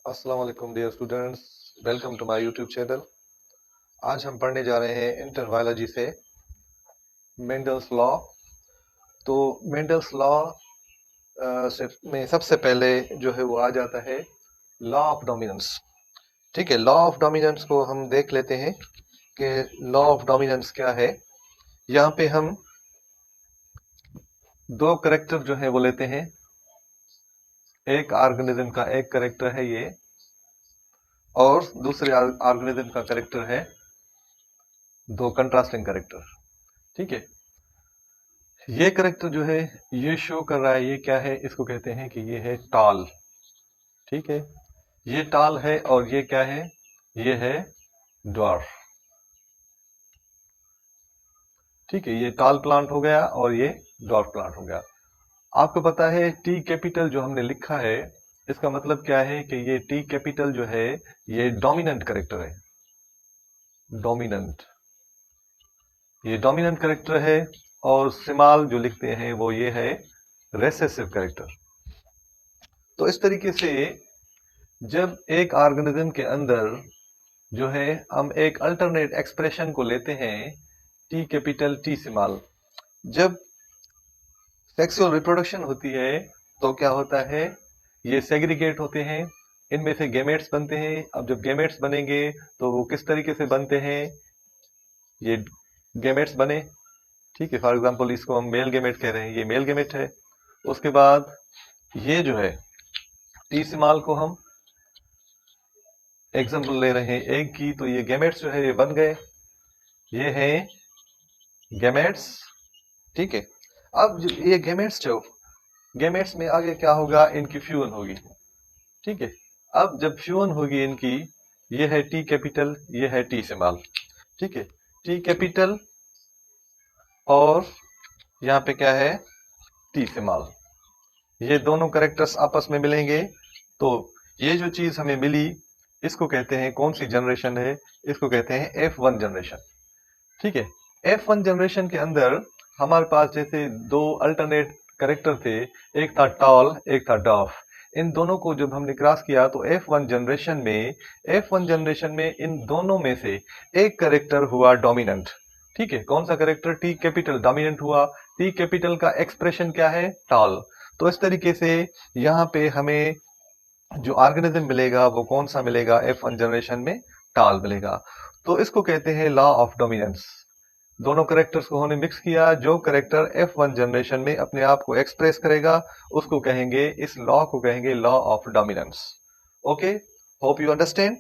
अस्सलाम वालेकुम dear students, welcome to my YouTube channel. आज हम पढ़ने जा रहे हैं इंटरन बायोलॉजी से मेंडल्स लॉ। तो मेंडल्स लॉ में सबसे पहले जो है वो आ जाता है लॉ ऑफ डोमिनेंस। ठीक है, लॉ ऑफ डोमिनेंस को हम देख लेते हैं कि लॉ ऑफ डोमिनेंस क्या है। यहाँ पे हम दो करेक्टर जो है वो लेते हैं। एक ऑर्गेनिज्म का एक करेक्टर है ये, और दूसरे ऑर्गेनिज्म का करेक्टर है दो कंट्रास्टिंग करेक्टर। ठीक है, ये करेक्टर जो है ये शो कर रहा है, ये क्या है, इसको कहते हैं कि ये है टॉल। ठीक है, ये टॉल है और ये क्या है, ये है ड्वार्फ। ठीक है, ये टॉल प्लांट हो गया और ये ड्वार्फ प्लांट हो गया। आपको पता है टी कैपिटल जो हमने लिखा है, इसका मतलब क्या है कि ये टी कैपिटल जो है ये डोमिनेंट करेक्टर है। डोमिनेंट, ये डोमिनेंट करेक्टर है। और स्मॉल जो लिखते हैं वो ये है रेसेसिव करेक्टर। तो इस तरीके से जब एक ऑर्गेनिज्म के अंदर जो है हम एक अल्टरनेट एक्सप्रेशन को लेते हैं, टी कैपिटल टी स्मॉल, जब सेक्सुअल रिप्रोडक्शन होती है तो क्या होता है, ये सेग्रीगेट होते हैं, इनमें से गैमेट्स बनते हैं। अब जब गैमेट्स बनेंगे तो वो किस तरीके से बनते हैं, ये गैमेट्स बने। ठीक है, फॉर एग्जांपल इसको हम मेल गैमेट कह रहे हैं, ये मेल गैमेट है। उसके बाद ये जो है टी स्मॉल को हम एग्जांपल ले रहे हैं एग की, तो ये गैमेट्स जो है ये बन गए, ये है गैमेट्स। ठीक है, अब ये गैमेट्स जो गैमेट्स में आगे क्या होगा, इनकी फ्यूजन होगी। ठीक है, अब जब फ्यूजन होगी इनकी, ये है टी कैपिटल, ये है टी स्मॉल। ठीक है, टी कैपिटल और यहाँ पे क्या है टी स्मॉल, ये दोनों कैरेक्टर्स आपस में मिलेंगे। तो ये जो चीज हमें मिली, इसको कहते हैं, कौन सी जनरेशन है, इसको कहते हैं F1 जनरेशन। ठीक है, F1 जनरेशन के अंदर हमारे पास जैसे दो अल्टरनेट कैरेक्टर थे, एक था टॉल एक था डॉफ। इन दोनों को जब हमने क्रॉस किया तो F1 जनरेशन में इन दोनों में से एक कैरेक्टर हुआ डोमिनेंट। ठीक है, कौन सा कैरेक्टर, टी कैपिटल डोमिनेंट हुआ। टी कैपिटल का एक्सप्रेशन क्या है, टॉल। तो इस तरीके से यहाँ पे हमें जो ऑर्गेनिज्म मिलेगा वो कौन सा मिलेगा, F1 जनरेशन में टॉल मिलेगा। तो इसको कहते हैं लॉ ऑफ डोमिनेंस। दोनों करेक्टर्स को हमने मिक्स किया, जो करेक्टर F1 जनरेशन में अपने आप को एक्सप्रेस करेगा उसको कहेंगे, इस लॉ को कहेंगे law of dominance. Okay, hope you understand.